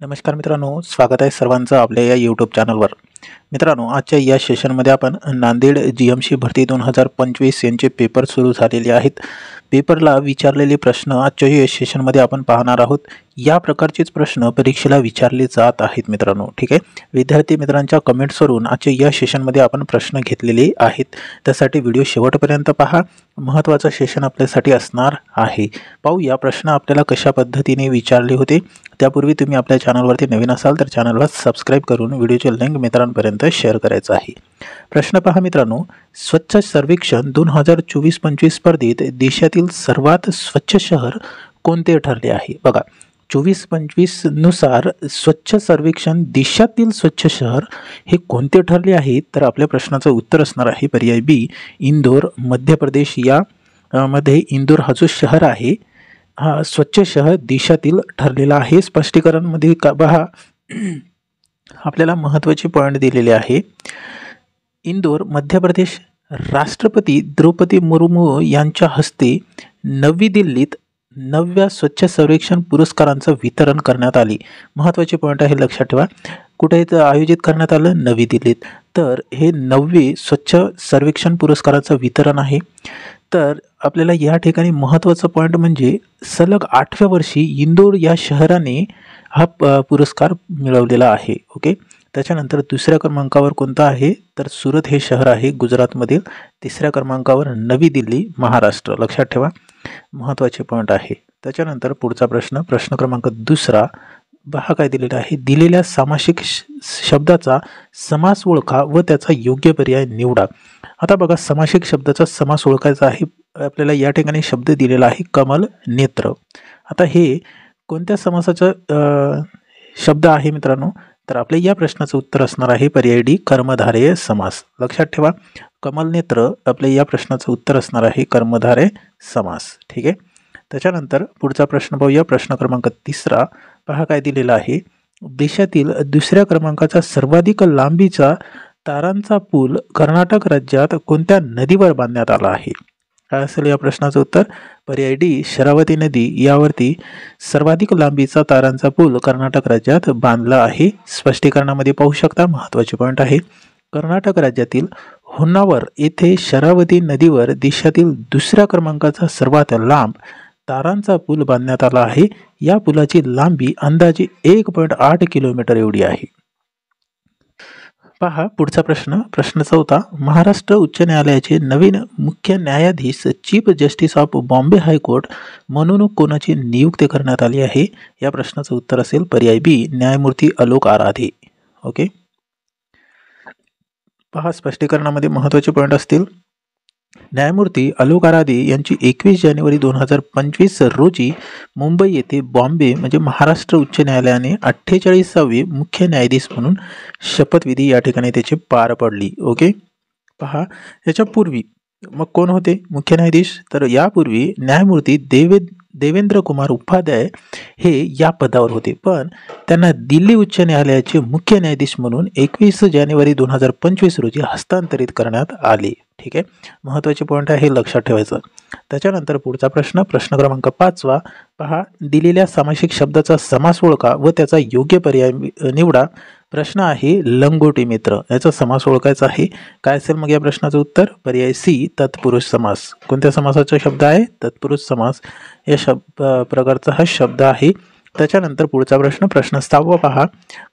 नमस्कार मित्रांनो, स्वागत आहे सर्वांचं आपल्या या यूट्यूब चॅनलवर। मित्रांनो, आजच्या या सेशनमध्ये आपण नांदेड जीएमसी भरती 2025 यांचे पेपर सुरू झालेले आहेत। पेपरला विचारलेले प्रश्न आजच्या या सेशनमध्ये आपण पाहणार आहोत। या प्रकारचेच प्रश्न परीक्षेला विचारले जात आहेत मित्रांनो, ठीक आहे। विद्यार्थी मित्रांच्या कमेंट्सवरून आजच्या या सेशनमध्ये आपण प्रश्न घेतलेले आहेत, त्यासाठी व्हिडिओ शेवटपर्यंत पहा। महत्त्वाचा सेशन आपल्यासाठी असणार आहे। पाहू या प्रश्न आपल्याला कशा पद्धतीने विचारले होते। त्यापूर्वी तुम्ही आपल्या चॅनलवरती नवीन असाल तर चॅनलला सबस्क्राइब करून व्हिडिओचे लिंक मित्रांपर्यंत शेअर करायचं आहे। प्रश्न पहा मित्रांनो, स्वच्छ सर्वेक्षण 2024-25 स्पर्धेत देशातील सर्वात स्वच्छ शहर कोणते ठरले आहे? बघा, 24-25 नुसार स्वच्छ सर्वेक्षण देशातील स्वच्छ शहर हे कोणते ठरले आहे? तर आपल्या प्रश्नाचं उत्तर असणार आहे पर्याय बी, इंदोर, मध्य प्रदेश। या मध्ये इंदोर हा जो शहर आहे हा स्वच्छ शहर देशातील द्ठरलेला आहे। स्पष्टीकरण मध्ये पहा, आपल्याला महत्त्वाचे पॉइंट दिलेले आहे। इंदोर मध्य प्रदेश राष्ट्रपती द्रौपदी मुर्मू यांच्या हस्ते नवी दिल्लीत 9व्या स्वच्छ सर्वेक्षण पुरस्कारांचं वितरण करण्यात आले। महत्त्वाचे पॉइंट आहे, लक्षात ठेवा। कुठे आयोजित करण्यात आलं? नवी दिल्लीत। तर हे 9वे स्वच्छ सर्वेक्षण पुरस्काराचं वितरण आहे। तर आपल्याला या ठिकाणी महत्त्वाचा पॉइंट म्हणजे सलग 8व्या वर्षी इंदोर या शहराने हा पुरस्कार मिळवलेला आहे। ओके, त्याच्यानंतर दुसऱ्या क्रमांकावर कोणता आहे? तर सुरत हे शहर आहे गुजरातमधील। तिसऱ्या क्रमांकावर नवी दिल्ली महाराष्ट्र। लक्षात ठेवा, महत्त्वाचे पॉइंट आहे। त्याच्यानंतर पुढचा प्रश्न, प्रश्न क्रमांक दुसरा पहा काय दिलेला आहे। दिलेल्या सामासिक शब्दाचा समास ओळखा व त्याचा योग्य पर्याय निवडा। आता बघा, सामासिक शब्दाचा समास ओळखायचा आहे। आपल्याला या ठिकाणी शब्द दिलेला आहे कमल नेत्र। आता हे कोणत्या समासाचा शब्द आहे मित्रांनो? तर आपल्या या प्रश्नाचं उत्तर असणार आहे पर्याय डी, कर्मधारय समास। लक्षात ठेवा, कमल नेत्र आपल्या या प्रश्नाचं उत्तर असणार आहे कर्मधारय समास, ठीक आहे। त्याच्यानंतर पुढचा प्रश्न पाहूया, प्रश्न क्रमांक तिसरा पहा काय दिलेला आहे। देशातील दुसऱ्या क्रमांकाचा सर्वाधिक लांबीचा तारांचा पूल कर्नाटक राज्यात कोणत्या नदीवर बांधण्यात आला आहे? काय असेल या प्रश्नाचं उत्तर? पर्याय डी, शरावती नदी यावरती सर्वाधिक लांबीचा तारांचा पूल कर्नाटक राज्यात बांधला आहे। स्पष्टीकरणामध्ये पाहू शकता, महत्त्वाचे पॉइंट आहे। कर्नाटक राज्यातील होन्नावर येथे शरावती नदीवर देशातील दुसऱ्या क्रमांकाचा सर्वात लांब तारांचा पूल बांधण्यात आला आहे। या पुलाची लांबी अंदाजे 1.8 किलोमीटर एवढी आहे। पहा पुढचा प्रश्न, प्रश्न चौथा। महाराष्ट्र उच्च न्यायालयाचे नवीन मुख्य न्यायाधीश chief justice of Bombay high court म्हणून कोणाची नियुक्ती करण्यात आली आहे? या प्रश्नाचं उत्तर असेल पर्याय बी, न्यायमूर्ती अलोक आराधे। ओके, पहा स्पष्टीकरणामध्ये महत्त्वाचे पॉइंट असतील। न्यायमूर्ती अलोक आराधे यांची 21 जानेवारी 2025 रोजी मुंबई येथे बॉम्बे म्हणजे महाराष्ट्र उच्च न्यायालयाने 48वे मुख्य न्यायाधीश म्हणून शपथविधी या ठिकाणी त्याची पार पडली। ओके, पहा याच्या पूर्वी मग कोण होते मुख्य न्यायाधीश? तर यापूर्वी न्यायमूर्ती देवेंद्र कुमार उपाध्याय हे या पदावर होते, पण त्यांना दिल्ली उच्च न्यायालयाचे मुख्य न्यायाधीश म्हणून 21 जानेवारी 2025 रोजी हस्तांतरित करण्यात आले। ठीक आहे, महत्त्वाचे पॉइंट आहे, लक्षात ठेवायचं। त्याच्यानंतर पुढचा प्रश्न, प्रश्न क्रमांक 5वा पहा। दिलेल्या सामासिक शब्दाचा समास ओळखा व त्याचा योग्य पर्याय निवडा। प्रश्न आहे लंगोटी मित्र, याचा समास ओळखायचा आहे। काय असेल मग या प्रश्नाचं उत्तर? पर्याय सी, तत्पुरुष समास। कोणत्या समासाचा शब्द आहे? तत्पुरुष समास या प्रकारचा हा शब्द आहे। त्याच्यानंतर पुढचा प्रश्न, प्रश्न 6वा पहा।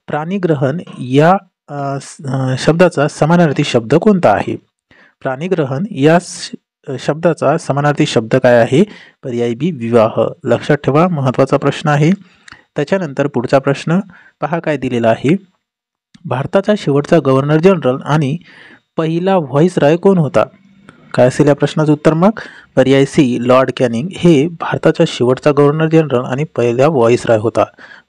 प्राणीग्रहण या शब्दाचा समानार्थी शब्द कोणता आहे? प्राणीग्रहण या शब्दाचा समानार्थी शब्द काय आहे? पर्याय बी, विवाह। लक्षात ठेवा, महत्त्वाचा प्रश्न आहे। त्याच्यानंतर पुढचा प्रश्न पहा काय दिलेला आहे। भारताचा शेवटचा गव्हर्नर जनरल आणि पहिला व्हाईसरॉय कोण होता? काय असेल या प्रश्नाचं उत्तर? मग पर्याय सी, लॉर्ड कॅनिंग हे भारताचा शेवटचा गव्हर्नर जनरल आणि पहिला व्हाईसरॉय होता।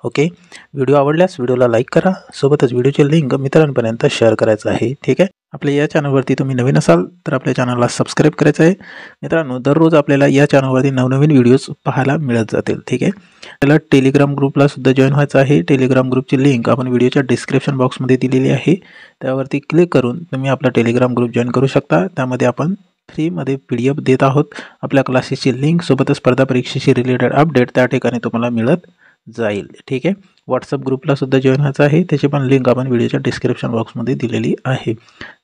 ओके, व्हिडिओ आवडल्यास व्हिडिओला लाईक करा, सोबतच व्हिडिओचे लिंक मित्रांपर्यंत शेअर करायचं आहे। ठीक आहे, आपल्या या चॅनलवरती तुम्ही नवीन असाल तर आपल्या चॅनलला सबस्क्राईब करायचं आहे। मित्रांनो, दररोज आपल्याला या चॅनलवरती नवनवीन व्हिडिओज पाहायला मिळत जातील। ठीक आहे, आपल्याला टेलिग्राम ग्रुपला सुद्धा जॉईन व्हायचं आहे। टेलिग्राम ग्रुपची लिंक आपण व्हिडिओच्या डिस्क्रिप्शन बॉक्समध्ये दिलेली आहे, त्यावरती क्लिक करून तुम्ही आपला टेलिग्राम ग्रुप जॉईन करू शकता। त्यामध्ये आपण फ्रीमध्ये PDF देत आहोत आपल्या क्लासेसची लिंक, सोबतच स्पर्धा परीक्षेशी रिलेटेड अपडेट त्या ठिकाणी तुम्हाला मिळत जाईल. ठीक आहे. व्हॉट्सअप ग्रुपला सुद्धा जॉईन व्हायचं आहे, त्याची पण लिंक आपण व्हिडिओच्या डिस्क्रिप्शन बॉक्समध्ये दिलेली आहे.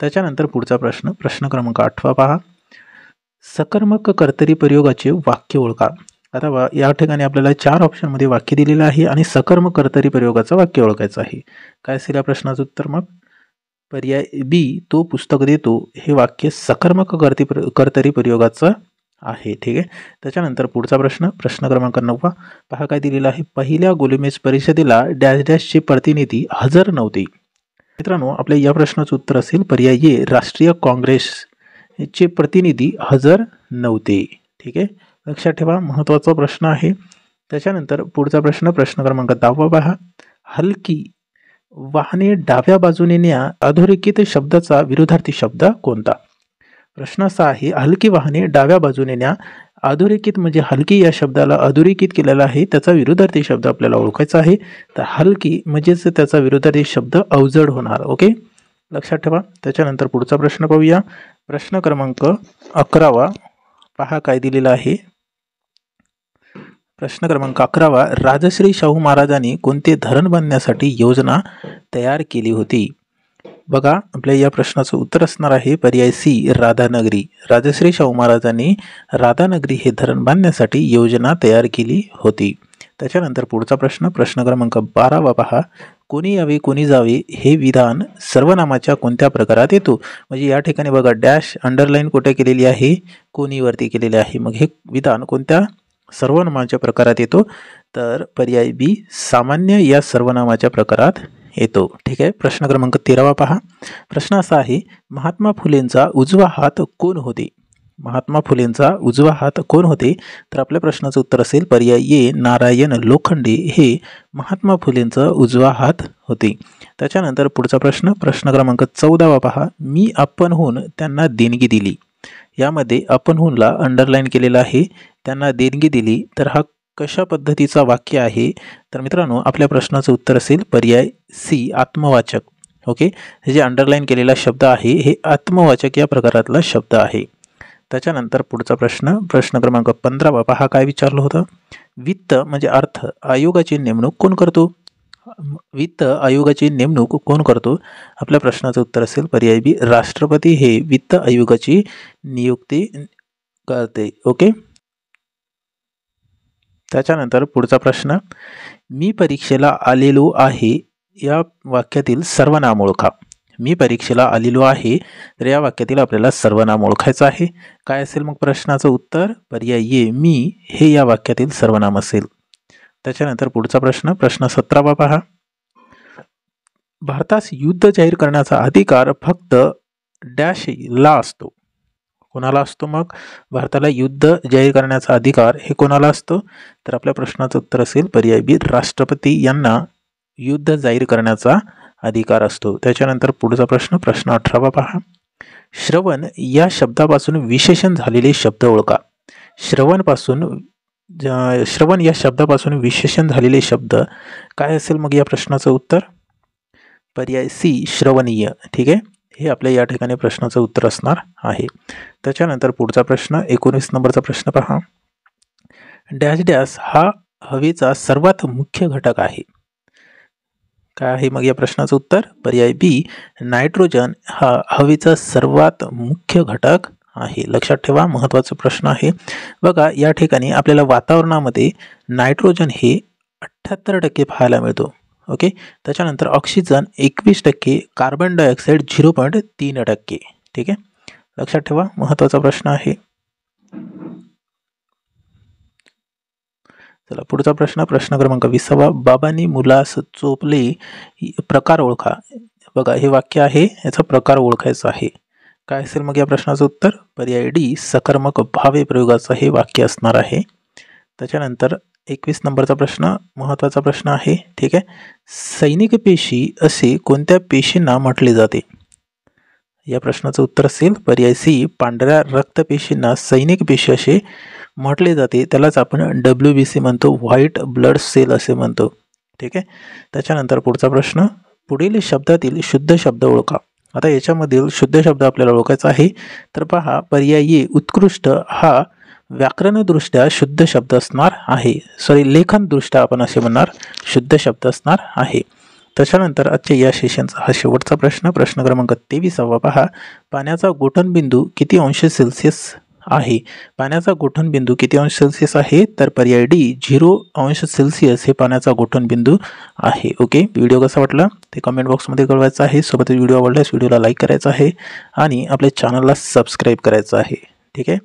त्याच्यानंतर पुढचा प्रश्न क्रमांक 8 पहा. सकर्मक कर्तरी प्रयोगाचे वाक्य ओळखा. आता या ठिकाणी आपल्याला 4 ऑप्शनमध्ये वाक्य दिलेलं आहे आणि सकर्मक कर्तरी प्रयोगाचं वाक्य ओळखायचं आहे. काय असेल या प्रश्नाचं उत्तर? मग पर्याय बी, तो पुस्तक देतो, हे वाक्य सकर्मक कर्तरी प्रयोगाचं आहे. ठीक आहे. त्याच्यानंतर पुढचा प्रश्न क्रमांक 9 पहा काय दिलेला आहे. पहिल्या गोलमेज परिषदेला डॅश डॅशचे प्रतिनिधी हजर नव्हते. मित्रांनो, आपल्या या प्रश्नाचं उत्तर असेल पर्याय ए, राष्ट्रीय काँग्रेसचे प्रतिनिधी हजर नव्हते. ठीक आहे, लक्षात ठेवा, महत्त्वाचा प्रश्न आहे. त्याच्यानंतर पुढचा प्रश्न क्रमांक 10 पहा. हलकी वाहने डाव्या बाजूने न्या, अधोरेखित शब्दाचा विरोधार्थी शब्द कोणता? प्रश्न असा आहे, हलकी वाहने डाव्या बाजूने न्या, अधोरेखित म्हणजे हलकी या शब्दाला अधोरेखित केलेला आहे, त्याचा विरोधार्थी शब्द आपल्याला ओळखायचा आहे. तर हलकी म्हणजेच त्याचा विरोधार्थी शब्द अवजड होणार. ओके, लक्षात ठेवा. त्याच्यानंतर पुढचा प्रश्न पाहूया. प्रश्न क्रमांक 11 पहा काय दिलेला आहे. प्रश्न क्रमांक 11 राजश्री शाहू महाराजांनी कोणते धरण बांधण्यासाठी योजना तयार केली होती? बघा, आपल्या या प्रश्नाचं उत्तर असणार आहे पर्याय सी, राधानगरी. राजश्री शाहू महाराजांनी राधानगरी हे धरण बांधण्यासाठी योजना तयार केली होती. त्याच्यानंतर पुढचा प्रश्न क्रमांक 12 पहा. कोणी यावे कोणी जावे हे विधान सर्वनामाच्या कोणत्या प्रकारात येतो? म्हणजे या ठिकाणी बघा, डॅश अंडरलाईन कुठे केलेली आहे? कोणीवरती केलेले आहे. मग हे विधान कोणत्या सर्वनामाच्या प्रकारात येतो? तर पर्याय बी, सामान्य या सर्वनामाच्या प्रकारात येतो. ठीक आहे. प्रश्न क्रमांक 13 पहा. प्रश्न असा आहे, महात्मा फुलेंचा उजवा हात कोण होते? महात्मा फुलेंचा उजवा हात कोण होते? तर आपल्या प्रश्नाचं उत्तर असेल पर्याय ए, नारायण लोखंडे हे महात्मा फुलेंचा उजवा हात होते. त्याच्यानंतर पुढचा प्रश्न क्रमांक 14 पहा. मी आपणहून त्यांना देणगी दिली. यामध्ये आपणहूनला अंडरलाईन केलेला आहे, त्यांना देणगी दिली. तर हा कशा पद्धतीचा वाक्य आहे? तर मित्रांनो, आपल्या प्रश्नाचं उत्तर असेल पर्याय सी, आत्मवाचक. ओके, हे जे अंडरलाईन केलेला शब्द आहे हे आत्मवाचक या प्रकारातला शब्द आहे. त्याच्यानंतर पुढचा प्रश्न क्रमांक 15 पहा काय विचारलं होतं. वित्त म्हणजे अर्थ आयोगाची नेमणूक कोण करतो? वित्त आयोगाची नेमणूक कोण करतो? आपल्या प्रश्नाचं उत्तर असेल पर्याय बी, राष्ट्रपती हे वित्त आयोगाची नियुक्ती करते. ओके. त्याच्यानंतर पुढचा प्रश्न, मी परीक्षेला आलेलो आहे या वाक्यातील सर्वनाम ओळखा. मी परीक्षेला आलेलो आहे, तर या वाक्यातील आपल्याला सर्वनाम ओळखायचं आहे. काय असेल मग प्रश्नाचं उत्तर? पर्याय ए, मी हे या वाक्यातील सर्वनाम असेल. त्याच्यानंतर पुढचा प्रश्न 17 पहा. भारतास युद्ध जाहीर करण्याचा अधिकार फक्त डॅश ला असतो. कोणाला असतो? मग भारताला युद्ध जाहीर करण्याचा अधिकार हे कोणाला असतो? तर आपल्या प्रश्नाचं उत्तर असेल पर्याय बी, राष्ट्रपती यांना युद्ध जाहीर करण्याचा अधिकार असतो. त्याच्यानंतर पुढचा प्रश्न 18 पहा. श्रवण या शब्दापासून विशेषण झालेले शब्द ओळखा. श्रवण या शब्दापासून विशेषण झालेले शब्द काय असेल मग या प्रश्नाचं उत्तर? पर्याय सी, श्रवणीय. ठीक आहे, हे आपल्या या ठिकाणी प्रश्नाचं उत्तर असणार आहे. त्याच्यानंतर पुढचा 19 नंबरचा प्रश्न पहा. डॅश डॅश हा हवेचा सर्वात मुख्य घटक आहे. काय आहे मग या प्रश्नाचं उत्तर? पर्याय बी, नायट्रोजन हा हवेचा सर्वात मुख्य घटक आहे. लक्षात ठेवा, महत्त्वाचा प्रश्न आहे. बघा, या ठिकाणी आपल्याला वातावरणामध्ये नायट्रोजन हे 78% पाहायला मिळतो. ओके. त्याच्यानंतर ऑक्सिजन 21%, कार्बन डायऑक्साईड 0.3%. ठीक आहे, लक्षात ठेवा, महत्त्वाचा प्रश्न आहे. चला पुढचा प्रश्न क्रमांक 20. बाबांनी मुलास चोपले प्रकार ओळखा. बघा, हे वाक्य आहे, याचा प्रकार ओळखायचा आहे. काय असेल मग या प्रश्नाचं उत्तर? पर्याय डी, सकर्मक भावे प्रयोगाचं हे वाक्य असणार आहे. त्याच्यानंतर 21 नंबरचा महत्त्वाचा प्रश्न आहे. ठीक आहे, सैनिक पेशी असे कोणत्या पेशींना म्हटले जाते? या प्रश्नाचं उत्तर असेल पर्याय सी, पांढऱ्या रक्तपेशींना सैनिक पेशी असे म्हटले जाते. त्यालाच आपण WBC म्हणतो, व्हाईट ब्लड सेल असे म्हणतो. ठीक आहे. त्याच्यानंतर पुढचा पुढील शब्दातील शुद्ध शब्द ओळखा. आता याच्यामधील शुद्ध शब्द आपल्याला ओळखायचा आहे. तर पहा, पर्याय ए, उत्कृष्ट हा व्याकरणदृष्ट्या शुद्ध शब्द असणार आहे, लेखनदृष्ट्या आपण असे म्हणणार शुद्ध शब्द असणार आहे. त्याच्यानंतर आजच्या या सेशनचा हा शेवटचा प्रश्न, प्रश्न क्रमांक 23 पहा. पाण्याचा गोठणबिंदू किती अंश सेल्सिअस आहे? पाण्याचा गोठणबिंदू किती अंश सेल्सिअस आहे? तर पर्याय डी 0 अंश सेल्सिअस हे पाण्याचा गोठणबिंदू आहे. ओके, व्हिडिओ कसा वाटला ते कमेंट बॉक्समध्ये कळवायचं आहे. सोबतच व्हिडिओ आवडल्यास व्हिडिओला लाईक करायचा आहे आणि आपल्या चॅनलला सबस्क्राईब करायचं आहे. ठीक आहे,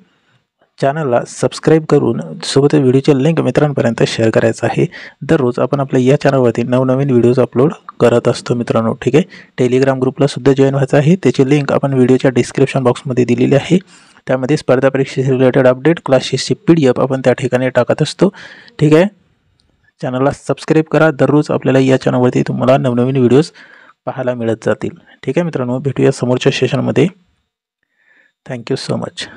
चॅनलला सबस्क्राईब करून सोबतच व्हिडिओचे लिंक मित्रांपर्यंत शेअर करायचं आहे. दररोज आपण आपल्या या चॅनलवरती नवनवीन व्हिडिओज अपलोड करत असतो मित्रांनो. ठीक आहे, टेलिग्राम ग्रुपला सुद्धा जॉईन व्हायचं आहे. त्याची लिंक आपण व्हिडिओच्या डिस्क्रिप्शन बॉक्समध्ये दिलेली आहे. त्यामध्ये स्पर्धा परीक्षेशी रिलेटेड अपडेट, क्लासेसची PDF आपण त्या ठिकाणी टाकत असतो. ठीक आहे, चॅनलला सबस्क्राईब करा. दररोज आपल्याला या चॅनलवरती तुम्हाला नवनवीन व्हिडिओज पाहायला मिळत जातील. ठीक आहे मित्रांनो, भेटूया समोरच्या सेशनमध्ये. Thank you so much.